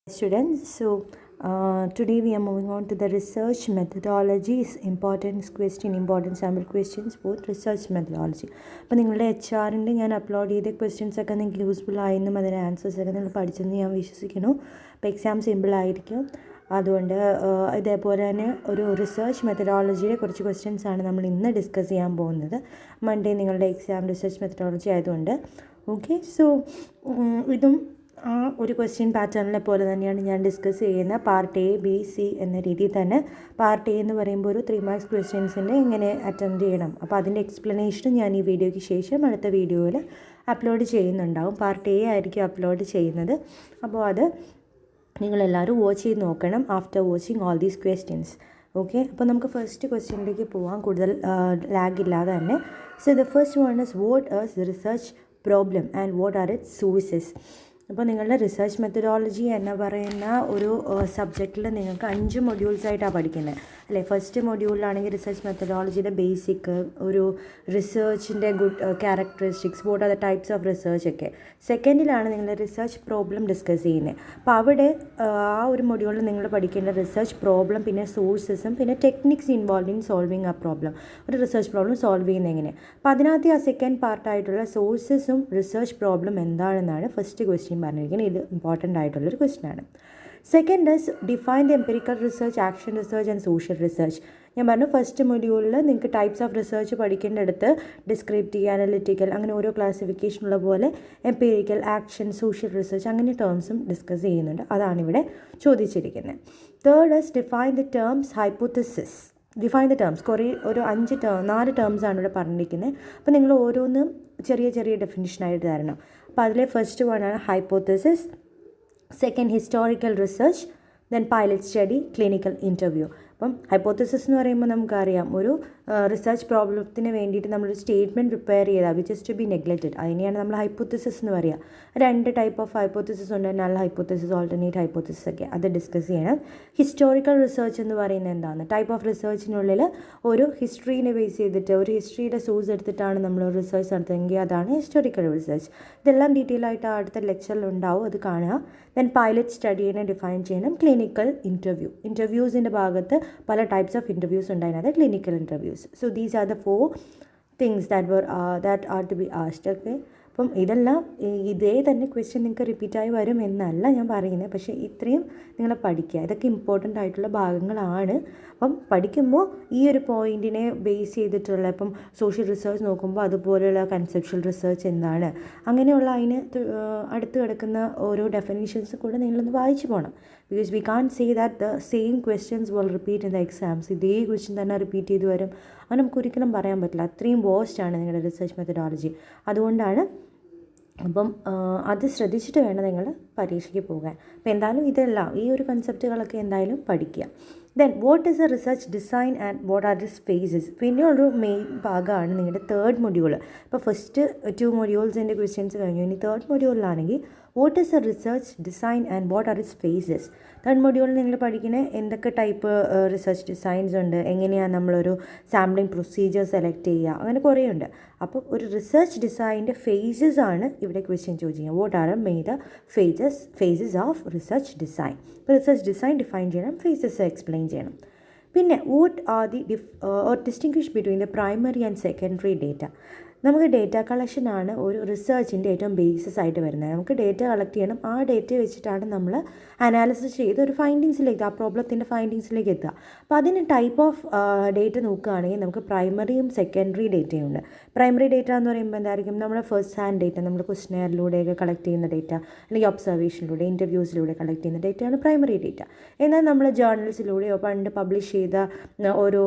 Students, today we are moving on to the research methodologies, important sample questions, both research methodology. അപ്പോൾ നിങ്ങളുടെ HR-ൻ്റെ ഞാൻ upload ചെയ്ത questions ഒക്കെ നിങ്ങൾക്ക് യൂസ്ഫുൾ ആയെന്നും അതിൻ്റെ ആൻസേഴ്സ് ഒക്കെ നിങ്ങൾ പഠിച്ചെന്ന് ഞാൻ വിശ്വസിക്കുന്നു. അപ്പോൾ എക്സാം സിമ്പിൾ ആയിരിക്കും. അതുകൊണ്ട് ഇതേപോലെ തന്നെ ഒരു റിസർച്ച് മെത്തഡോളജിയുടെ കുറച്ച് ക്വസ്റ്റ്യൻസ് ആണ് നമ്മൾ ഇന്ന് ഡിസ്കസ് ചെയ്യാൻ പോകുന്നത്. മൺഡേ നിങ്ങളുടെ എക്സാം റിസർച്ച് മെത്തഡോളജി ആയതുകൊണ്ട് ഓക്കെ. സോ ഇതും ഒരു ക്വസ്റ്റ്യൻ പാറ്റേണിനെ പോലെ തന്നെയാണ് ഞാൻ ഡിസ്കസ് ചെയ്യുന്ന പാർട്ട് എ ബി സി എന്ന രീതിയിൽ തന്നെ. പാർട്ട് എ എന്ന് പറയുമ്പോൾ ഒരു 3 മാർക്സ് ക്വസ്റ്റ്യൻസിൻ്റെ എങ്ങനെ അറ്റൻഡ് ചെയ്യണം, അപ്പോൾ അതിൻ്റെ എക്സ്പ്ലനേഷനും ഞാൻ ഈ വീഡിയോയ്ക്ക് ശേഷം അടുത്ത വീഡിയോയിൽ അപ്ലോഡ് ചെയ്യുന്നുണ്ടാവും. പാർട്ട് എ ആയിരിക്കും അപ്ലോഡ് ചെയ്യുന്നത്. അപ്പോൾ അത് നിങ്ങളെല്ലാവരും വാച്ച് ചെയ്ത് നോക്കണം after watching all these questions. Okay, അപ്പോൾ നമുക്ക് ഫസ്റ്റ് ക്വസ്റ്റ്യനിലേക്ക് പോകാം കൂടുതൽ ലാഗ് ഇല്ലാതെ തന്നെ. So the first one is what is research problem and what are it's sources. അപ്പോൾ നിങ്ങളുടെ റിസർച്ച് മെത്തഡോളജി എന്ന് പറയുന്ന ഒരു സബ്ജക്റ്റിൽ നിങ്ങൾക്ക് 5 മൊഡ്യൂൾസായിട്ടാണ് പഠിക്കുന്നത് അല്ലേ. ഫസ്റ്റ് മൊഡ്യൂളിലാണെങ്കിൽ റിസർച്ച് മെത്തഡോളജിയുടെ ബേസിക്, ഒരു റിസർച്ചിൻ്റെ good characteristics, what are the types of research ഒക്കെ. സെക്കൻഡിലാണ് നിങ്ങൾ റിസർച്ച് പ്രോബ്ലം ഡിസ്കസ് ചെയ്യുന്നത്. അപ്പോൾ അവിടെ ആ ഒരു മൊഡ്യൂളിൽ നിങ്ങൾ പഠിക്കേണ്ട റിസർച്ച് പ്രോബ്ലം, പിന്നെ സോഴ്സസും, പിന്നെ ടെക്നിക്സ് ഇൻവോൾവ് ഇൻ സോൾവിങ് ആ പ്രോബ്ലം. ഒരു റിസർച്ച് പ്രോബ്ലം സോൾവ് ചെയ്യുന്നത് എങ്ങനെ. അപ്പോൾ അതിനകത്ത് ആ സെക്കൻഡ് പാർട്ടായിട്ടുള്ള സോഴ്സസും റിസർച്ച് പ്രോബ്ലം എന്താണെന്നാണ് ഫസ്റ്റ് ക്വസ്റ്റ്യൻ പറഞ്ഞിരിക്കുന്നത്. ഇത് ഇമ്പോർട്ടൻ്റ് ആയിട്ടുള്ളൊരു ക്വസ്റ്റ്യൻ ആണ്. Second is define the empirical research, action research and social research. ഞാൻ പറഞ്ഞു ഫസ്റ്റ് മൊഡ്യൂളിൽ നിങ്ങൾക്ക് ടൈപ്സ് ഓഫ് റിസർച്ച് പഠിക്കേണ്ടടുത്ത് ഡിസ്ക്രിപ്റ്റീവ്, അനലിറ്റിക്കൽ, അങ്ങനെ ഓരോ ക്ലാസിഫിക്കേഷനുള്ള പോലെ എംപിറിക്കൽ, ആക്ഷൻ, സോഷ്യൽ റിസർച്ച് അങ്ങനെ ടേംസും ഡിസ്കസ് ചെയ്യുന്നുണ്ട്. അതാണിവിടെ ചോദിച്ചിരിക്കുന്നത്. Third is define the terms hypothesis. Define the terms ഒരു 4 ടേംസാണ് ഇവിടെ പറഞ്ഞിരിക്കുന്നത്. അപ്പോൾ നിങ്ങൾ ഓരോന്നും ചെറിയ ചെറിയ ഡെഫിനിഷനായിട്ട് തരണം. അപ്പോൾ അതിലെ ഫസ്റ്റ് വണ്ണാണ് hypothesis, second historical research, then pilot study, clinical interview. അപ്പം ഹൈപ്പോത്തസിസ് എന്ന് പറയുമ്പോൾ നമുക്കറിയാം ഒരു റിസർച്ച് പ്രോബ്ലത്തിന് വേണ്ടിയിട്ട് നമ്മളൊരു സ്റ്റേറ്റ്മെൻറ്റ് പ്രിപ്പയർ ചെയ്താൽ which is to be neglected, അതിനെയാണ് നമ്മൾ ഹൈപ്പോത്തസിസ് എന്ന് പറയുക. 2 ടൈപ്പ് ഓഫ് ഹൈപ്പോത്തസിസ് ഉണ്ട്, നൾ ഹൈപ്പോത്തസിസ്, ഓൾട്ടർനേറ്റ് ഹൈപ്പോത്തസിസ് ഒക്കെ. അത് ഡിസ്കസ് ചെയ്യണം. ഹിസ്റ്റോറിക്കൽ റിസർച്ച് എന്ന് പറയുന്നത് എന്താണ്? ടൈപ്പ് ഓഫ് റിസർച്ചിനുള്ളിൽ ഒരു ഹിസ്റ്ററീനെ ബേസ് ചെയ്തിട്ട് ഒരു ഹിസ്റ്ററിയുടെ സോഴ്സ് എടുത്തിട്ടാണ് നമ്മൾ റിസർച്ച് നടത്തുന്നതെങ്കിൽ അതാണ് ഹിസ്റ്റോറിക്കൽ റിസർച്ച്. ഇതെല്ലാം ഡീറ്റെയിൽ ആയിട്ട് അടുത്ത ലെക്ചറിൽ ഉണ്ടാവും, അത് കാണുക. ദെൻ പൈലറ്റ് സ്റ്റഡീനെ ഡിഫൈൻ ചെയ്യണം. ക്ലിനിക്കൽ ഇൻ്റർവ്യൂ, ഇൻ്റർവ്യൂസിൻ്റെ ഭാഗത്ത് പല ടൈപ്സ് ഓഫ് ഇൻ്റർവ്യൂസ് ഉണ്ടായിരുന്നത് clinical interviews. So these are the 4 things that are to be asked. Okay, അപ്പം ഇതെല്ലാം ഇതേ തന്നെ ക്വസ്റ്റ്യൻ നിങ്ങൾക്ക് റിപ്പീറ്റായി വരും എന്നല്ല ഞാൻ പറയുന്നത്, പക്ഷേ ഇത്രയും നിങ്ങൾ പഠിക്കുക. ഇതൊക്കെ ഇമ്പോർട്ടൻ്റ് ആയിട്ടുള്ള ഭാഗങ്ങളാണ്. അപ്പം പഠിക്കുമ്പോൾ ഈ ഒരു പോയിൻറ്റിനെ ബേസ് ചെയ്തിട്ടുള്ള ഇപ്പം സോഷ്യൽ റിസർച്ച് നോക്കുമ്പോൾ അതുപോലെയുള്ള കൺസെപ്ച്വൽ റിസർച്ച് എന്താണ്, അങ്ങനെയുള്ള അതിന് അടുത്ത് കിടക്കുന്ന ഓരോ ഡെഫിനേഷൻസ് കൂടെ നിങ്ങളൊന്ന് വായിച്ചു പോകണം. Because we can say that the same questions will repeat in the exams. ഇതേ ക്വസ്റ്റ്യൻ തന്നെ റിപ്പീറ്റ് ചെയ്ത് വരും, അത് നമുക്ക് ഒരിക്കലും പറയാൻ പറ്റില്ല. അത്രയും വേസ്റ്റാണ് നിങ്ങളുടെ റിസർച്ച് മെത്തഡോളജി. അതുകൊണ്ടാണ് അപ്പം അത് ശ്രദ്ധിച്ചിട്ട് വേണം നിങ്ങൾ പരീക്ഷയ്ക്ക് പോകാൻ. അപ്പോൾ എന്തായാലും ഇതെല്ലാം ഈ ഒരു കൺസെപ്റ്റുകളൊക്കെ എന്തായാലും പഠിക്കുക. Then what is a research design and what are this phases. പിന്നെ ഒരു മെയിൻ ഭാഗമാണ് നിങ്ങളുടെ തേർഡ് മൊഡ്യൂൾ. ഇപ്പോൾ ഫസ്റ്റ് 2 മൊഡ്യൂൾസിൻ്റെ ക്വസ്റ്റ്യൻസ് കഴിഞ്ഞു. ഇനി തേർഡ് മൊഡ്യൂളിലാണെങ്കിൽ what is a research design and what are its phases. Third മൊഡ്യൂളിൽ നിങ്ങൾ പഠിക്കുന്നത് എന്തൊക്കെ ടൈപ്പ് റിസർച്ച് ഡിസൈൻസ് ഉണ്ട്, എങ്ങനെയാണ് നമ്മളൊരു സാമ്പിളിംഗ് പ്രൊസീജിയർ സെലക്ട് ചെയ്യുക, അങ്ങനെ കുറേ ഉണ്ട്. അപ്പോൾ ഒരു റിസർച്ച് ഡിസൈനിൻ്റെ ഫേസസ് ആണ് ഇവിടെ ക്വസ്റ്റ്യൻ ചോദിക്കുക. What are may the phases of research design. ഇപ്പോൾ റിസർച്ച് ഡിസൈൻ ഡിഫൈൻ ചെയ്യണം, ഫേസസ് എക്സ്പ്ലെയിൻ ചെയ്യണം. പിന്നെ what are the distinguish between the primary and secondary data. നമുക്ക് ഡേറ്റ കളക്ഷനാണ് ഒരു റിസർച്ചിൻ്റെ ഏറ്റവും ബേസിസ് ആയിട്ട് വരുന്നത്. നമുക്ക് ഡേറ്റ കളക്ട് ചെയ്യണം, ആ ഡേറ്റ വെച്ചിട്ടാണ് നമ്മൾ അനാലിസിസ് ചെയ്ത് ഒരു ഫൈൻഡിങ്സിലേക്ക്, ആ പ്രോബ്ലത്തിൻ്റെ ഫൈൻഡിങ്സിലേക്ക് എത്തുക. അപ്പോൾ അതിന് ടൈപ്പ് ഓഫ് ഡേറ്റ നോക്കുകയാണെങ്കിൽ നമുക്ക് പ്രൈമറിയും സെക്കൻഡറി ഡേറ്റയും ഉണ്ട്. പ്രൈമറി ഡേറ്റ എന്ന് പറയുമ്പോൾ എന്തായിരിക്കും? നമ്മുടെ ഫസ്റ്റ് ഹാൻഡ് ഡേറ്റ, നമ്മൾ ക്വസ്റ്റനെയറിലൂടെയൊക്കെ കളക്ട് ചെയ്യുന്ന ഡേറ്റ, അല്ലെങ്കിൽ ഒബ്സർവേഷനിലൂടെ, ഇൻ്റർവ്യൂസിലൂടെ കളക്ട് ചെയ്യുന്ന ഡേറ്റയാണ് പ്രൈമറി ഡേറ്റ. എന്നാൽ നമ്മൾ ജേർണൽസിലൂടെയോ പണ്ട് പബ്ലിഷ് ചെയ്ത ഓരോ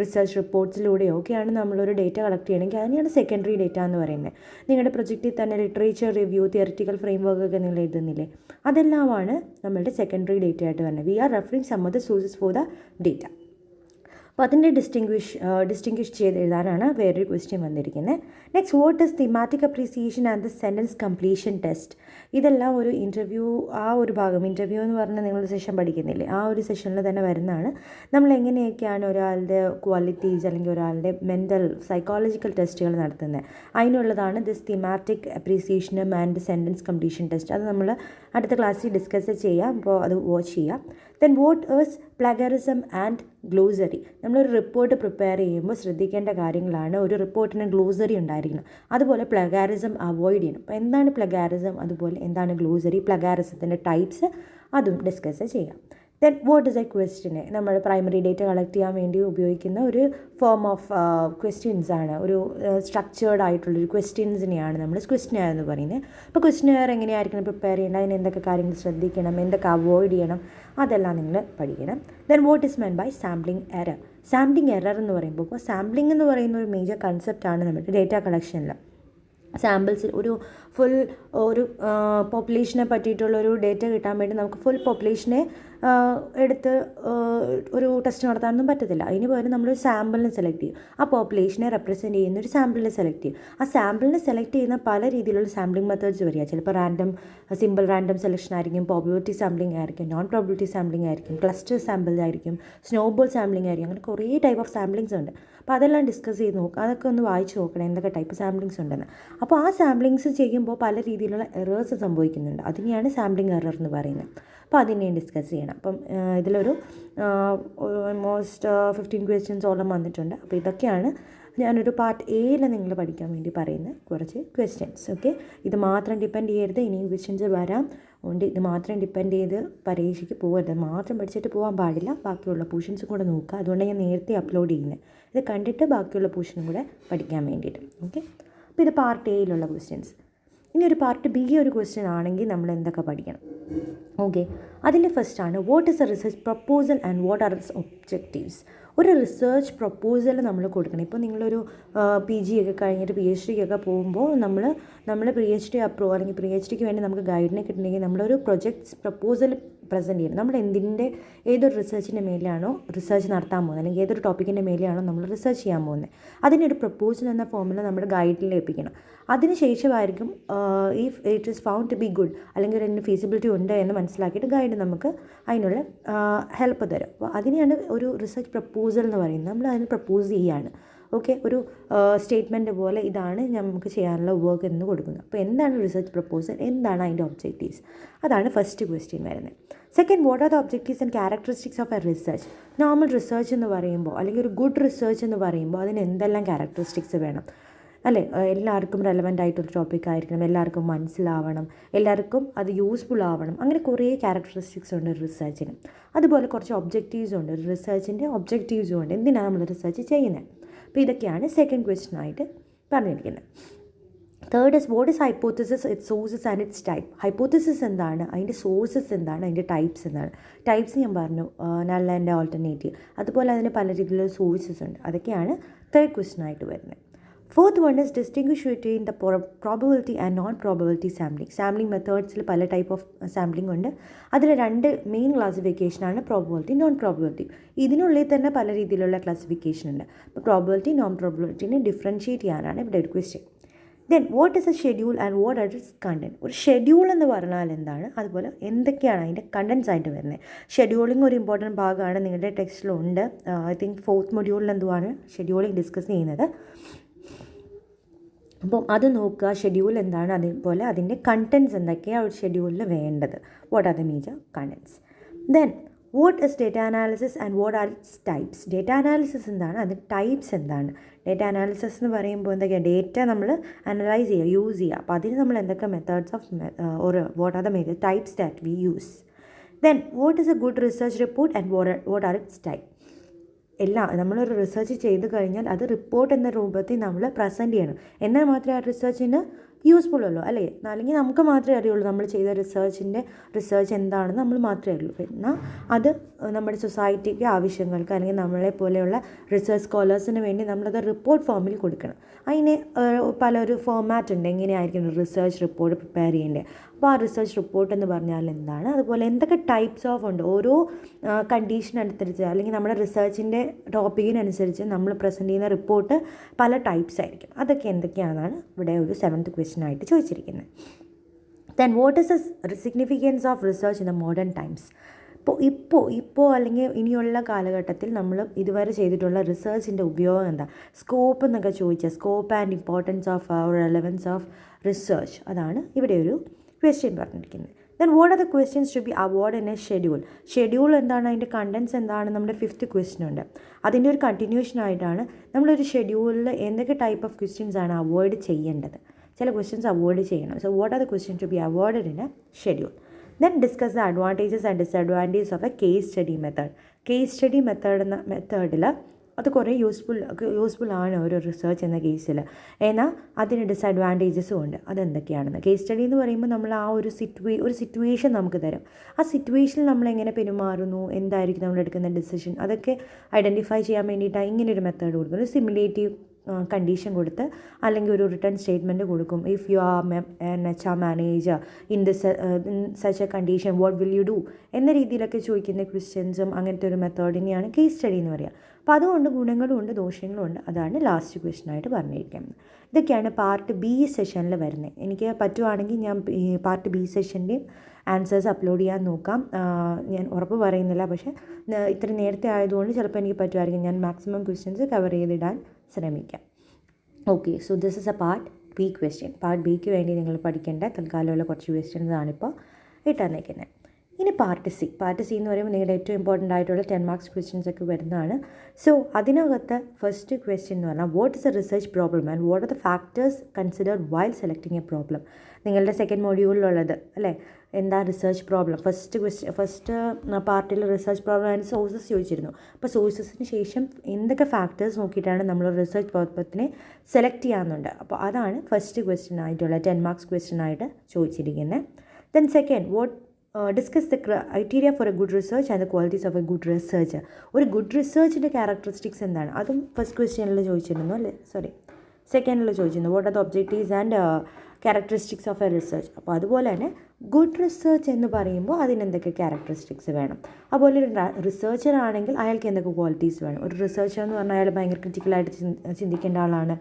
റിസർച്ച് റിപ്പോർട്ട്സിലൂടെയോ ഒക്കെയാണ് നമ്മളൊരു ഡേറ്റ കളക്ട് ചെയ്യണമെങ്കിൽ അതിനെയാണ് സെക്കൻഡറി ഡേറ്റ എന്ന് പറയുന്നത്. നിങ്ങളുടെ പ്രൊജക്റ്റിൽ തന്നെ ലിറ്ററേച്ചർ റിവ്യൂ, തിയറിറ്റിക്കൽ ഫ്രെയിംവർക്ക് ഒക്കെ നിങ്ങൾ എഴുതുന്നില്ലേ, അതെല്ലാമാണ് നമ്മളുടെ സെക്കൻഡറി ഡേറ്റ ആയിട്ട് വരുന്നത്. We are referring some of the sources for the data. അപ്പോൾ അതിൻ്റെ ഡിസ്റ്റിങ്വിഷ് ചെയ്ത് എഴുതാനാണ് വേറൊരു ക്വസ്റ്റ്യൻ വന്നിരിക്കുന്നത്. Next, what is thematic appreciation and the sentence completion test. ഇതെല്ലാം ഒരു ഇൻ്റർവ്യൂ, ആ ഒരു ഭാഗം, ഇൻ്റർവ്യൂ എന്ന് പറഞ്ഞാൽ നിങ്ങൾ സെഷൻ പഠിക്കുന്നില്ലേ, ആ ഒരു സെഷനിൽ തന്നെ വരുന്നതാണ്. നമ്മൾ എങ്ങനെയൊക്കെയാണ് ഒരാളുടെ ക്വാളിറ്റീസ് അല്ലെങ്കിൽ ഒരാളുടെ മെൻ്റൽ സൈക്കോളജിക്കൽ ടെസ്റ്റുകൾ നടത്തുന്നത്, അതിനുള്ളതാണ് ദിസ് തിമാറ്റിക് അപ്രീസിയേഷനും ആൻഡ് സെൻറ്റൻസ് കംപ്ലീഷൻ ടെസ്റ്റ്. അത് നമ്മൾ അടുത്ത ക്ലാസ്സിൽ ഡിസ്കസ് ചെയ്യാം, അപ്പോൾ അത് വാച്ച് ചെയ്യാം. Then what is plagiarism and glossary. നമ്മളൊരു റിപ്പോർട്ട് പ്രിപ്പയർ ചെയ്യുമ്പോൾ ശ്രദ്ധിക്കേണ്ട കാര്യങ്ങളാണ്. ഒരു റിപ്പോർട്ടിന് ഗ്ലോസറി ഉണ്ടായിരിക്കണം, അതുപോലെ പ്ലഗാരിസം അവോയ്ഡ് ചെയ്യണം. അപ്പോൾ എന്താണ് പ്ലഗാരിസം, അതുപോലെ എന്താണ് ഗ്ലോസറി, പ്ലഗാരിസത്തിൻ്റെ ടൈപ്സ്, അതും ഡിസ്കസ് ചെയ്യാം. Then what is A question. നമ്മൾ പ്രൈമറി ഡേറ്റ കളക്ട് ചെയ്യാൻ വേണ്ടി ഉപയോഗിക്കുന്ന ഒരു ഫോം ഓഫ് ക്വസ്റ്റ്യൻസ് ആണ്, ഒരു സ്ട്രക്ചേർഡ് ആയിട്ടുള്ളൊരു ക്വസ്റ്റ്യൻസിനെയാണ് നമ്മൾ ക്വസ്റ്റ്യനെയർ എന്ന് പറയുന്നത്. അപ്പോൾ ക്വസ്റ്റ്യനെയർ എങ്ങനെയായിരിക്കണം പ്രിപ്പയർ ചെയ്യേണ്ടത്, അതിന് എന്തൊക്കെ കാര്യങ്ങൾ ശ്രദ്ധിക്കണം, എന്തൊക്കെ അവോയ്ഡ് ചെയ്യണം, അതെല്ലാം നിങ്ങൾ പഠിക്കണം. Then what is meant by sampling error. Sampling error എന്ന് പറയുമ്പോൾ, ഇപ്പോൾ സാമ്പിളിംഗ് എന്ന് പറയുന്ന ഒരു മേജർ കൺസെപ്റ്റാണ് നമ്മുടെ ഡേറ്റ കളക്ഷനിൽ. സാമ്പിൾസിൽ ഫുൾ ഒരു പോപ്പുലേഷനെ പറ്റിയിട്ടുള്ളൊരു ഡേറ്റ കിട്ടാൻ വേണ്ടി നമുക്ക് ഫുൾ പോപ്പുലേഷനെ എടുത്ത് ഒരു ടെസ്റ്റ് നടത്താനൊന്നും പറ്റത്തില്ല. അതിന് പകരം നമ്മളൊരു സാമ്പിളിനെ സെലക്ട് ചെയ്യും, ആ പോപ്പുലേഷനെ റെപ്രസെൻറ്റ് ചെയ്യുന്ന ഒരു സാമ്പിളിനെ സെലക്ട് ചെയ്യും. ആ സാമ്പിളിനെ സെലക്ട് ചെയ്യുന്ന പല രീതിയിലുള്ള സാമ്പിളിംഗ് മെത്തേഡ്സ് വരിക. ചിലപ്പോൾ സിമ്പിൾ റാൻഡം സെലക്ഷൻ ആയിരിക്കും, പ്രോബിലിറ്റി സാമ്പിളിംഗ് ആയിരിക്കും, നോൺ പ്രോബിലിറ്റി സാമ്പിളിംഗ് ആയിരിക്കും, ക്ലസ്റ്റർ സാമ്പിൾ ആയിരിക്കും, സ്നോബോൾ സാമ്പിളിംഗ് ആയിരിക്കും. അങ്ങനെ കുറേ ടൈപ്പ് ഓഫ് സാമ്പിളിങ്സ് ഉണ്ട്. അപ്പോൾ അതെല്ലാം ഡിസ്കസ് ചെയ്ത് നോക്കുക, അതൊക്കെ ഒന്ന് വായിച്ച് നോക്കണം എന്തൊക്കെ ടൈപ്പ് സാമ്പിളിങ്സ് ഉണ്ടെന്ന്. അപ്പോൾ ആ സാമ്പിളിങ്സ് ചെയ്യുമ്പോൾ പല രീതിയിലുള്ള എറേഴ്സ് സംഭവിക്കുന്നുണ്ട്, അതിനെയാണ് സാമ്പിളിംഗ് എറർ എന്ന് പറയുന്നത്. അപ്പോൾ അതിനെയും ഡിസ്കസ് ചെയ്യണം. അപ്പം ഇതിലൊരു ഓൾമോസ്റ്റ് 15 ക്വസ്റ്റ്യൻസോളം വന്നിട്ടുണ്ട്. അപ്പോൾ ഇതൊക്കെയാണ് ഞാനൊരു പാർട്ട് എയിൽ നിങ്ങൾ പഠിക്കാൻ വേണ്ടി പറയുന്ന കുറച്ച് ക്വസ്റ്റ്യൻസ്. ഓക്കെ, ഇത് മാത്രം ഡിപ്പെൻഡ് ചെയ്യരുത്, ഇനിയും ക്വസ്റ്റ്യൻസ് വരാം. അതുകൊണ്ട് ഇത് മാത്രം ഡിപ്പെൻഡ് ചെയ്ത് പരീക്ഷയ്ക്ക് പോകരുത്, മാത്രം പഠിച്ചിട്ട് പോകാൻ പാടില്ല, ബാക്കിയുള്ള പോർഷൻസ് കൂടെ നോക്കുക. അതുകൊണ്ട് ഞാൻ നേരത്തെ അപ്ലോഡ് ചെയ്യുന്നത്, ഇത് കണ്ടിട്ട് ബാക്കിയുള്ള പോർഷനും കൂടെ പഠിക്കാൻ വേണ്ടിയിട്ട്. ഓക്കെ, അപ്പോൾ ഇത് പാർട്ട് എയിലുള്ള ക്വസ്റ്റ്യൻസ്. ഇനി ഒരു പാർട്ട് ബി ഒരു ക്വസ്റ്റ്യൻ ആണെങ്കിൽ നമ്മൾ എന്തൊക്കെ പഠിക്കണം. ഓക്കെ, അതിൽ ഫസ്റ്റാണ് what is a research proposal and what are its objectives. ഒരു റിസർച്ച് പ്രപ്പോസൽ നമ്മൾ കൊടുക്കണം. ഇപ്പോൾ നിങ്ങളൊരു PG ഒക്കെ കഴിഞ്ഞിട്ട് PhD ഒക്കെ പോകുമ്പോൾ നമ്മൾ PhD അപ്രൂവ് അല്ലെങ്കിൽ PhDക്ക് വേണ്ടി നമുക്ക് ഗൈഡിനെ കിട്ടണമെങ്കിൽ നമ്മളൊരു പ്രപ്പോസൽ പ്രസൻറ്റ് ചെയ്യണം. നമ്മൾ ഏതൊരു റിസർച്ചിൻ്റെ മേലെയാണോ റിസർച്ച് നടത്താൻ പോകുന്നത്, അല്ലെങ്കിൽ ഏതൊരു ടോപ്പിക്കിൻ്റെ മേലെയാണോ നമ്മൾ റിസർച്ച് ചെയ്യാൻ പോകുന്നത്, അതിനൊരു പ്രപ്പോസൽ എന്ന ഫോമിൽ നമ്മുടെ ഗൈഡിൽ ഏൽപ്പിക്കണം. അതിനുശേഷമായിരിക്കും if it is found to be good, അല്ലെങ്കിൽ അതിന് ഫീസിബിലിറ്റി ഉണ്ട് എന്ന് മനസ്സിലാക്കിയിട്ട് ഗൈഡ് നമുക്ക് അതിനുള്ള ഹെൽപ്പ് തരും. അപ്പോൾ അതിനെയാണ് ഒരു റിസർച്ച് പ്രപ്പോസൽ എന്ന് പറയുന്നത്. നമ്മൾ അതിന് പ്രപ്പോസ് ചെയ്യുകയാണ്. ഓക്കെ, ഒരു സ്റ്റേറ്റ്മെൻറ്റ് പോലെ ഇതാണ് നമുക്ക് ചെയ്യാനുള്ള വർക്ക് എന്ന് കൊടുക്കുന്നത്. അപ്പോൾ എന്താണ് റിസർച്ച് പ്രപ്പോസൽ, എന്താണ് അതിൻ്റെ ഒബ്ജക്റ്റീവ്സ്, അതാണ് ഫസ്റ്റ് ക്വസ്റ്റ്യൻ വരുന്നത്. Second, what are the objectives and characteristics of A research. Normal research എന്ന് പറയുമ്പോൾ, അല്ലെങ്കിൽ ഒരു ഗുഡ് റിസർച്ച് എന്ന് പറയുമ്പോൾ അതിന് എന്തെല്ലാം ക്യാരക്ടറിസ്റ്റിക്സ് വേണം, അല്ലേ? എല്ലാവർക്കും റെലവൻ്റ് ആയിട്ടൊരു ടോപ്പിക് ആയിരിക്കണം, എല്ലാവർക്കും മനസ്സിലാവണം, എല്ലാവർക്കും അത് യൂസ്ഫുൾ ആവണം. അങ്ങനെ കുറേ ക്യാരക്ടറിസ്റ്റിക്സ് ഉണ്ട് റിസർച്ചിന്. അതുപോലെ കുറച്ച് ഒബ്ജക്റ്റീവ്സും ഉണ്ട്, ഒരു റിസർച്ചിൻ്റെ ഒബ്ജക്റ്റീവ്സും ഉണ്ട്, എന്തിനാണ് നമ്മൾ റിസർച്ച് ചെയ്യുന്നത്. അപ്പോൾ ഇതൊക്കെയാണ് സെക്കൻഡ് ക്വസ്റ്റ്യൻ ആയിട്ട് പറഞ്ഞിരിക്കുന്നത്. Third is what is hypothesis, it's sources and it's type. Hypothesis എന്താണ്, അതിൻ്റെ സോഴ്സസ് എന്താണ്, അതിൻ്റെ ടൈപ്സ് എന്താണ്. ടൈപ്സ് ഞാൻ പറഞ്ഞു, നൾ ആൻഡ് ആൾട്ടർനേറ്റീവ്. അതുപോലെ അതിന് പല രീതിയിലുള്ള സോഴ്സസ് ഉണ്ട്. അതൊക്കെയാണ് തേർഡ് ക്വസ്റ്റ്യൻ ആയിട്ട് വരുന്നത്. Fourth one is distinguish between the probability and non probability sampling. Sampling മെത്തേഡ്സിൽ പല ടൈപ്പ് ഓഫ് സാമ്പിളിംഗ് ഉണ്ട്. അതിൽ 2 മെയിൻ ക്ലാസിഫിക്കേഷനാണ് പ്രോബബിലിറ്റി, നോൺ പ്രോബബിലിറ്റി. ഇതിനുള്ളിൽ തന്നെ പല രീതിയിലുള്ള ക്ലാസിഫിക്കേഷൻ ഉണ്ട്. അപ്പോൾ പ്രോബബിലിറ്റി നോൺ പ്രോബബിലിറ്റിനെ ഡിഫറൻഷ്യേറ്റ് ചെയ്യാനാണ് ഇവിടെ ഒരു question. Then what is A schedule and what are it's content. ഒരു ഷെഡ്യൂൾ എന്ന് പറഞ്ഞാൽ എന്താണ്, അതുപോലെ എന്തൊക്കെയാണ് അതിൻ്റെ കണ്ടൻസ് ആയിട്ട് വരുന്നത്. ഷെഡ്യൂളിംഗ് ഒരു ഇമ്പോർട്ടൻറ്റ് ഭാഗമാണ്, നിങ്ങളുടെ ടെക്സ്റ്റിലുണ്ട്. ഐ തിങ്ക് 4th മൊഡ്യൂളിൽ എന്തുവാണ് ഷെഡ്യൂളിംഗ് ഡിസ്കസ് ചെയ്യുന്നത്. അപ്പം അത് നോക്കുക, ഷെഡ്യൂൾ എന്താണ്, അതേപോലെ അതിൻ്റെ കണ്ടൻസ് എന്തൊക്കെയാണ് ഒരു ഷെഡ്യൂളിൽ വേണ്ടത്, what are the major contents. Then what is data analysis and what are its types. Data analysis എന്താണ്, അതിൻ്റെ ടൈപ്സ് എന്താണ്. ഡേറ്റ അനാലിസിസ് എന്ന് പറയുമ്പോൾ എന്തൊക്കെയാണ്, ഡേറ്റ നമ്മൾ അനലൈസ് ചെയ്യുക, യൂസ് ചെയ്യുക. അപ്പോൾ അതിന് നമ്മൾ എന്തൊക്കെ methods of or what are the major types that we use. Then what is A good research report and what are it's type. നമ്മളൊരു റിസർച്ച് ചെയ്ത് കഴിഞ്ഞാൽ അത് റിപ്പോർട്ട് എന്ന രൂപത്തിൽ നമ്മൾ പ്രസൻറ്റ് ചെയ്യണം. എന്നാൽ മാത്രമേ ആ റിസർച്ചിന് യൂസ്ഫുൾ ഉള്ളൂ, അല്ലേ? അല്ലെങ്കിൽ നമുക്ക് മാത്രമേ അറിയുള്ളൂ നമ്മൾ ചെയ്ത റിസർച്ച് എന്താണെന്ന് നമ്മൾ മാത്രമേ അറിയുള്ളൂ. എന്നാൽ അത് നമ്മുടെ സൊസൈറ്റിക്ക് ആവശ്യങ്ങൾക്ക്, അല്ലെങ്കിൽ നമ്മളെ പോലെയുള്ള റിസർച്ച് സ്കോളേഴ്സിന് വേണ്ടി നമ്മളത് റിപ്പോർട്ട് ഫോമിൽ കൊടുക്കണം. അതിന് പലൊരു ഫോർമാറ്റ് ഉണ്ട്, എങ്ങനെയായിരിക്കും റിസർച്ച് റിപ്പോർട്ട് പ്രിപ്പയർ ചെയ്യേണ്ടത്. അപ്പോൾ ആ റിസർച്ച് റിപ്പോർട്ട് എന്ന് പറഞ്ഞാൽ എന്താണ്, അതുപോലെ എന്തൊക്കെ ടൈപ്സ് ഓഫ് ഉണ്ട്, ഓരോ കണ്ടീഷൻ അനുസരിച്ച് അല്ലെങ്കിൽ നമ്മുടെ റിസർച്ചിൻ്റെ ടോപ്പിക്കിനനുസരിച്ച് നമ്മൾ പ്രസൻറ്റ് ചെയ്യുന്ന റിപ്പോർട്ട് പല ടൈപ്സ് ആയിരിക്കും. അതൊക്കെ എന്തൊക്കെയാണെന്നാണ് ഇവിടെ ഒരു 7th ക്വസ്റ്റ്യൻ ആയിട്ട് ചോദിച്ചിരിക്കുന്നത്. Then what is the significance of research in the modern times? ഇപ്പോൾ അല്ലെങ്കിൽ ഇനിയുള്ള കാലഘട്ടത്തിൽ നമ്മൾ ഇതുവരെ ചെയ്തിട്ടുള്ള റിസർച്ചിൻ്റെ ഉപയോഗം എന്താ, സ്കോപ്പ് എന്നൊക്കെ ചോദിച്ചാൽ scope and importance of relevance of research, അതാണ് ഇവിടെ ഒരു ക്വസ്റ്റ്യൻ പറഞ്ഞിരിക്കുന്നത്. Then what are the questions to be avoid in a schedule എന്താണ്, അതിൻ്റെ കണ്ടൻസ് എന്താണ്, നമ്മുടെ 5th ക്വസ്റ്റ്യൻ ഉണ്ട്. അതിൻ്റെ ഒരു കണ്ടിന്യൂഷൻ ആയിട്ടാണ് നമ്മളൊരു ഷെഡ്യൂളിൽ എന്തൊക്കെ ടൈപ്പ് ഓഫ് ക്വസ്റ്റ്യൻസ് ആണ് അവോയ്ഡ് ചെയ്യേണ്ടത്, ചില ക്വസ്റ്റ്യൻസ് അവോയ്ഡ് ചെയ്യണം. So what are the question to be avoided in a schedule. Then discuss the advantages and disadvantages of a case study method. Case study എന്ന മെത്തേഡിൽ അത് കുറേ യൂസ്ഫുൾ ആണ് ഒരു റിസർച്ച് എന്ന കേസിൽ. എന്നാൽ അതിന് ഡിസഡ്വാൻറ്റേജസും ഉണ്ട്. അതെന്തൊക്കെയാണെന്ന്, കേസ് സ്റ്റഡി എന്ന് പറയുമ്പോൾ നമ്മൾ ആ ഒരു സിറ്റുവേഷൻ നമുക്ക് തരും. ആ സിറ്റുവേഷനിൽ നമ്മൾ എങ്ങനെ പെരുമാറുന്നു, എന്തായിരിക്കും നമ്മൾ എടുക്കുന്ന ഡിസിഷൻ, അതൊക്കെ ഐഡൻറ്റിഫൈ ചെയ്യാൻ വേണ്ടിയിട്ടാണ് ഇങ്ങനൊരു മെത്തേഡ് കൊടുക്കുന്നത്. ഒരു സിമുലേറ്റീവ് കണ്ടീഷൻ കൊടുത്ത് അല്ലെങ്കിൽ ഒരു റിട്ടേൺ സ്റ്റേറ്റ്മെൻറ്റ് കൊടുക്കും. If you are N HR manager in such A condition what will you do എന്ന രീതിയിലൊക്കെ ചോദിക്കുന്ന ക്വസ്റ്റ്യൻസും അങ്ങനത്തെ ഒരു മെത്തേഡിനെയാണ് കേസ് സ്റ്റഡി എന്ന് പറയുക. അപ്പോൾ അതുകൊണ്ട് ഗുണങ്ങളും ഉണ്ട് ദോഷങ്ങളും ഉണ്ട്. അതാണ് ലാസ്റ്റ് ക്വസ്റ്റ്യനായിട്ട് പറഞ്ഞിരിക്കുന്നത്. ഇതൊക്കെയാണ് പാർട്ട് B സെഷനിൽ വരുന്നത്. എനിക്ക് പറ്റുവാണെങ്കിൽ ഞാൻ പാർട്ട് B സെഷൻ്റെയും ആൻസേഴ്സ് അപ്ലോഡ് ചെയ്യാൻ നോക്കാം. ഞാൻ ഉറപ്പ് പറയുന്നില്ല, പക്ഷേ ഇത്ര നേരത്തെ ആയതുകൊണ്ട് ചിലപ്പോൾ എനിക്ക് പറ്റുമായിരിക്കും. ഞാൻ മാക്സിമം ക്വസ്റ്റ്യൻസ് കവർ ചെയ്തിടാൻ ശ്രമിക്കാം. Okay, so this is a part B question. Part Bക്ക് വേണ്ടി നിങ്ങൾ പഠിക്കേണ്ട തൽക്കാലമുള്ള കുറച്ച് ക്വസ്റ്റ്യൻസ് ആണിപ്പോൾ ഇട്ടാന്നിരിക്കുന്നത്. ഇനി പാർട്ട് C എന്ന് പറയുമ്പോൾ നിങ്ങളുടെ ഏറ്റവും ഇമ്പോർട്ടൻ്റ് ആയിട്ടുള്ള 10 മാർക്സ് ക്വസ്റ്റ്യൻസ് ഒക്കെ വരുന്നതാണ്. സോ അതിനകത്ത് ഫസ്റ്റ് ക്വസ്റ്റ്യൻ എന്ന് പറഞ്ഞാൽ what is a research problem and what are the factors considered while selecting A problem. നിങ്ങളുടെ സെക്കൻഡ് മൊഡ്യൂളിലുള്ളത് അല്ലേ, എന്താ റിസർച്ച് പ്രോബ്ലം. ഫസ്റ്റ് പാർട്ടിൽ റിസർച്ച് പ്രോബ്ലം ആൻഡ് സോഴ്സസ് ചോദിച്ചിരുന്നു. അപ്പോൾ സോഴ്സസിന് ശേഷം എന്തൊക്കെ ഫാക്ടേഴ്സ് നോക്കിയിട്ടാണ് നമ്മൾ റിസർച്ച് പ്രോബ്ലത്തിനെ സെലക്ട് ചെയ്യാമെന്നുണ്ട്. അപ്പോൾ അതാണ് ഫസ്റ്റ് ക്വസ്റ്റ്യൻ ആയിട്ടുള്ള 10 മാർക്സ് ക്വസ്റ്റ്യൻ ആയിട്ട് ചോദിച്ചിരിക്കുന്നത്. Then second discuss the criteria four A good research and the qualities of A good research. ഒരു ഗുഡ് റിസർച്ചിൻ്റെ ക്യാരക്ടറിസ്റ്റിക്സ് എന്താണ്, അതും ഫസ്റ്റ് ക്വസ്റ്റ്യനിൽ ചോദിച്ചിരുന്നു അല്ലേ, സെക്കൻഡിൽ ചോദിച്ചിരുന്നു. What are the objectives and characteristics of A research. അപ്പോൾ അതുപോലെ തന്നെ ഗുഡ് റിസർച്ച് എന്ന് പറയുമ്പോൾ അതിനെന്തൊക്കെ ക്യാരക്ടറിസ്റ്റിക്സ് വേണം, അതുപോലെ ഒരു റിസർച്ചർ ആണെങ്കിൽ അയാൾക്ക് എന്തൊക്കെ ക്വാളിറ്റീസ് വേണം. ഒരു റിസർച്ചർ എന്ന് പറഞ്ഞാൽ അയാൾ ഭയങ്കര ക്രിറ്റിക്കലായിട്ട് ചിന്തിക്കേണ്ട ആളാണ്,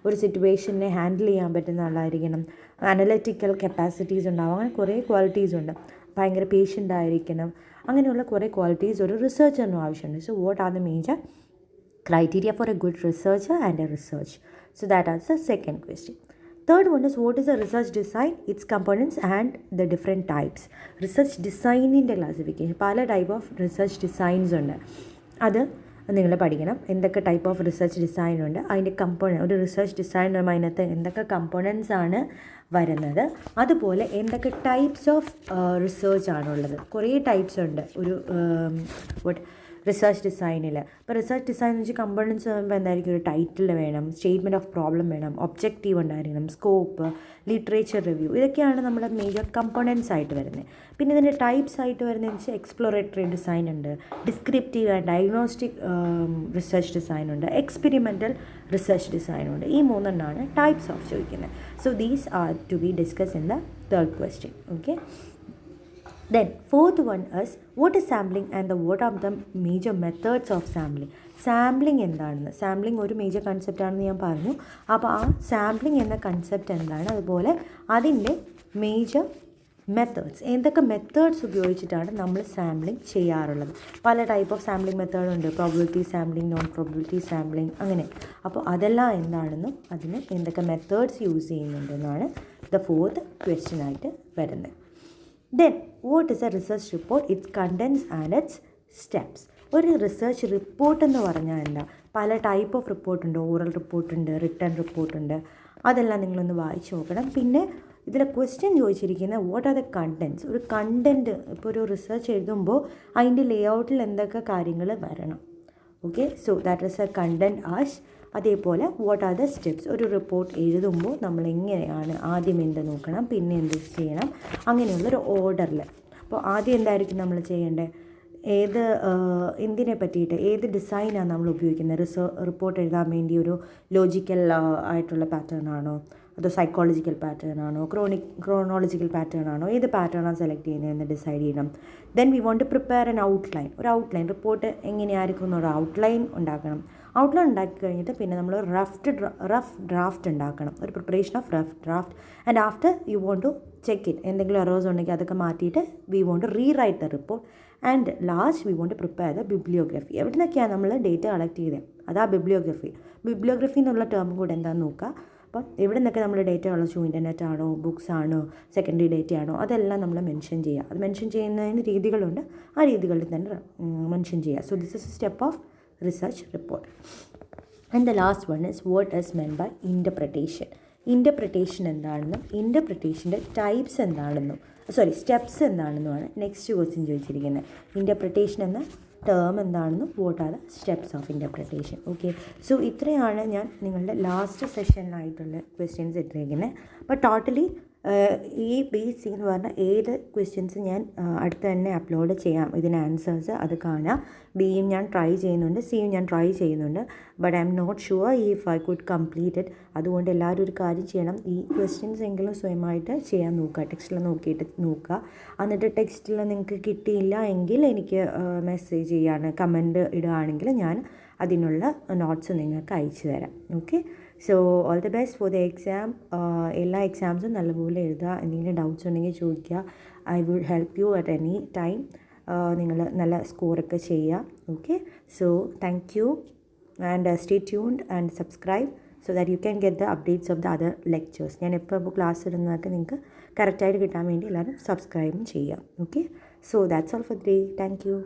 ഒരു സിറ്റുവേഷനെ ഹാൻഡിൽ ചെയ്യാൻ പറ്റുന്ന ആളായിരിക്കണം, അനലറ്റിക്കൽ കപ്പാസിറ്റീസ് ഉണ്ടാവും, അങ്ങനെ കുറേ ക്വാളിറ്റീസ് ഉണ്ട്. ഭയങ്കര പേഷ്യൻ്റ് ആയിരിക്കണം, അങ്ങനെയുള്ള കുറേ ക്വാളിറ്റീസ് ഒരു റിസർച്ചറിനും ആവശ്യമുണ്ട്. So what are the major criteria for a good researcher and a research? So that is the second question. Third one is what is a research design, its components and the different types. Research design in the classification പല type of research designs ഉണ്ട്. അത് നിങ്ങൾ പഠിക്കണം. എന്തൊക്കെ type of research design ഉണ്ട്, അതിൻ്റെ component, ഒരു research design അതിനകത്ത് എന്തൊക്കെ കമ്പോണൻസ് ആണ് വരുന്നത്, അതുപോലെ എന്തൊക്കെ ടൈപ്സ് ഓഫ് റിസർച്ച് ആണുള്ളത്. കുറേ ടൈപ്സ് ഉണ്ട് ഒരു റിസർച്ച് ഡിസൈനിൽ. ഇപ്പോൾ റിസർച്ച് ഡിസൈൻ എന്ന് വെച്ചാൽ കമ്പോണൻസ് പറയുമ്പോൾ എന്തായിരിക്കും, ഒരു ടൈറ്റിൽ വേണം, സ്റ്റേറ്റ്മെൻറ്റ് ഓഫ് പ്രോബ്ലം വേണം, ഒബ്ജക്റ്റീവ് ഉണ്ടായിരിക്കണം, സ്കോപ്പ്, ലിറ്ററേച്ചർ റിവ്യൂ, ഇതൊക്കെയാണ് നമ്മുടെ മേജർ കമ്പോണൻസ് ആയിട്ട് വരുന്നത്. പിന്നെ ഇതിൻ്റെ ടൈപ്സ് ആയിട്ട് വരുന്നതെന്ന് വെച്ചാൽ എക്സ്പ്ലോറേറ്ററി ഡിസൈൻ ഉണ്ട്, descriptive and diagnostic research design ഉണ്ട്, എക്സ്പെരിമെൻ്റൽ റിസർച്ച് ഡിസൈൻ ഉണ്ട്. ഈ മൂന്നെണ്ണമാണ് ടൈപ്സ് ഓഫ് ചോദിക്കുന്നത്. So these are to be discuss in the third question. Okay, then fourth one is what is sampling and what are the major methods of sampling. Sampling എന്താണെന്ന്, sampling ഒരു major concept ആണെന്ന് ഞാൻ പറഞ്ഞു. അപ്പോൾ ആ sampling എന്ന concept എന്താണ്, അതുപോലെ അതിൻ്റെ മേജർ മെത്തേഡ്സ്, എന്തൊക്കെ മെത്തേഡ്സ് ഉപയോഗിച്ചിട്ടാണ് നമ്മൾ സാമ്പിളിംഗ് ചെയ്യാറുള്ളത്. പല ടൈപ്പ് ഓഫ് സാമ്പിളിംഗ് മെത്തേഡുണ്ട്, probability sampling, non probability sampling, അങ്ങനെ. അപ്പോൾ അതെല്ലാം എന്താണെന്നും അതിന് എന്തൊക്കെ മെത്തേഡ്സ് യൂസ് ചെയ്യുന്നുണ്ടെന്നാണ് ദ ഫോർത്ത് ക്വസ്റ്റ്യൻ ആയിട്ട് വരുന്നത്. Then what is a research report, its contents and its steps. ഒരു റിസർച്ച് റിപ്പോർട്ട് എന്ന് പറഞ്ഞാൽ എന്താ, പല ടൈപ്പ് ഓഫ് റിപ്പോർട്ടുണ്ട്, ഓറൽ റിപ്പോർട്ടുണ്ട്, റിട്ടേൺ റിപ്പോർട്ടുണ്ട്, അതെല്ലാം നിങ്ങളൊന്ന് വായിച്ച് നോക്കണം. പിന്നെ ഇതിൽ ക്വസ്റ്റ്യൻ ചോദിച്ചിരിക്കുന്നത് വാട്ട് ആർ ദ കണ്ടൻറ്റ്സ്. ഒരു കണ്ടൻറ്റ്, ഇപ്പോൾ ഒരു റിസർച്ച് എഴുതുമ്പോൾ അതിൻ്റെ ലേ ഔട്ടിൽ എന്തൊക്കെ കാര്യങ്ങൾ വരണം. Okay, so that is A content as. അതേപോലെ വാട്ട് ആർ ദ സ്റ്റെപ്സ്, ഒരു റിപ്പോർട്ട് എഴുതുമ്പോൾ നമ്മൾ എങ്ങനെയാണ് ആദ്യം എന്ത് നോക്കണം, പിന്നെ എന്ത് ചെയ്യണം, അങ്ങനെയുള്ളൊരു ഓർഡറിൽ. അപ്പോൾ ആദ്യം എന്തായിരിക്കും നമ്മൾ ചെയ്യേണ്ടത്, എന്തിനെ പറ്റിയിട്ട്, ഏത് ഡിസൈനാണ് നമ്മൾ ഉപയോഗിക്കുന്നത്. റിപ്പോർട്ട് എഴുതാൻ വേണ്ടി ഒരു ലോജിക്കൽ ആയിട്ടുള്ള പാറ്റേൺ ആണോ, അതോ സൈക്കോളജിക്കൽ പാറ്റേൺ ആണോ, ക്രോണോളജിക്കൽ പാറ്റേൺ ആണോ, ഏത് പാറ്റേണാണ് സെലക്ട് ചെയ്യുന്നതെന്ന് ഡിസൈഡ് ചെയ്യണം. Then we want to prepare an outline. ഒരു ഔട്ട്ലൈൻ റിപ്പോർട്ട് എങ്ങനെയായിരിക്കും എന്നൊരു ഔട്ട്ലൈൻ ഉണ്ടാക്കണം. ഔട്ട്ലൈൻ ഉണ്ടാക്കി കഴിഞ്ഞിട്ട് പിന്നെ നമ്മൾ റഫ് ഡ്രാഫ്റ്റ് ഉണ്ടാക്കണം, ഒരു preparation of rough draft. And after you want to check it, എന്തെങ്കിലും എറേഴ്സ് ഉണ്ടെങ്കിൽ അതൊക്കെ മാറ്റിയിട്ട് we want to rewrite the report. And last we want to prepare the bibliography. എവിടെ നിന്നൊക്കെയാണ് നമ്മൾ ഡേറ്റ കളക്ട് ചെയ്തത്, അതാ ബിബ്ലിയോഗ്രഫി എന്നുള്ള ടേം കൂടെ എന്താണെന്ന് നോക്കുക. അപ്പം എവിടെ നിന്നൊക്കെ നമ്മൾ ഡേറ്റ കളച്ചു, ഇൻ്റർനെറ്റ് ആണോ, ബുക്സ് ആണോ, സെക്കൻഡറി ഡേറ്റ ആണോ, അതെല്ലാം നമ്മൾ മെൻഷൻ ചെയ്യുക. അത് മെൻഷൻ ചെയ്യുന്നതിന് രീതികളുണ്ട്, ആ രീതികളിൽ തന്നെ മെൻഷൻ ചെയ്യുക. So this is a step of research report. And the last one is what is meant by interpretation. Interpretation എന്താണെന്നും ഇൻ്റർപ്രിട്ടേഷൻ്റെ ടൈപ്സ് എന്താണെന്നും സ്റ്റെപ്സ് എന്താണെന്നുമാണ് നെക്സ്റ്റ് ക്വസ്റ്റ്യൻ ചോദിച്ചിരിക്കുന്നത്. ഇൻ്റർപ്രിട്ടേഷൻ എന്ന ടേം എന്താണെന്നും what are the steps of interpretation. Okay, so ഇത്രയാണ് ഞാൻ നിങ്ങളുടെ ലാസ്റ്റ് സെഷനിലായിട്ടുള്ള ക്വസ്റ്റ്യൻസ് ഇട്ടിരിക്കുന്നത്. അപ്പോൾ ടോട്ടലി എ ബി സി എന്ന് പറഞ്ഞ ഏത് ക്വസ്റ്റ്യൻസ് ഞാൻ അടുത്ത് തന്നെ അപ്ലോഡ് ചെയ്യാം, ഇതിന് ആൻസേഴ്സ് അത് കാണാം. ബിയും ഞാൻ ട്രൈ ചെയ്യുന്നുണ്ട്, സിയും ഞാൻ ട്രൈ ചെയ്യുന്നുണ്ട്. But I am not sure if I could complete it. അതുകൊണ്ട് എല്ലാവരും ഒരു കാര്യം ചെയ്യണം, ഈ ക്വസ്റ്റ്യൻസ് എങ്കിലും സ്വയമായിട്ട് ചെയ്യാൻ നോക്കുക, ടെക്സ്റ്റിൽ നോക്കിയിട്ട് നോക്കുക. എന്നിട്ട് ടെക്സ്റ്റിൽ നിങ്ങൾക്ക് കിട്ടിയില്ല എങ്കിൽ എനിക്ക് മെസ്സേജ് ചെയ്യാണ്, കമൻറ്റ് ഇടുകയാണെങ്കിൽ ഞാൻ അതിനുള്ള നോട്ട്സ് നിങ്ങൾക്ക് അയച്ചു തരാം. Okay, so all the best for the exam. എല്ലാ എക്സാംസും നല്ലപോലെ എഴുതുക. എന്തെങ്കിലും ഡൗട്ട്സ് ഉണ്ടെങ്കിൽ ചോദിക്കുക. I will help you at any time. നിങ്ങൾ നല്ല സ്കോറൊക്കെ ചെയ്യുക. Okay, so thank you and stay tuned and subscribe so that you can get the updates of the other lectures. ഞാൻ എപ്പോൾ ക്ലാസ് ഇടുന്നതൊക്കെ നിങ്ങൾക്ക് കറക്റ്റായിട്ട് കിട്ടാൻ വേണ്ടി എല്ലാവരും സബ്സ്ക്രൈബും ചെയ്യുക. Okay, so that's all for today. Thank you.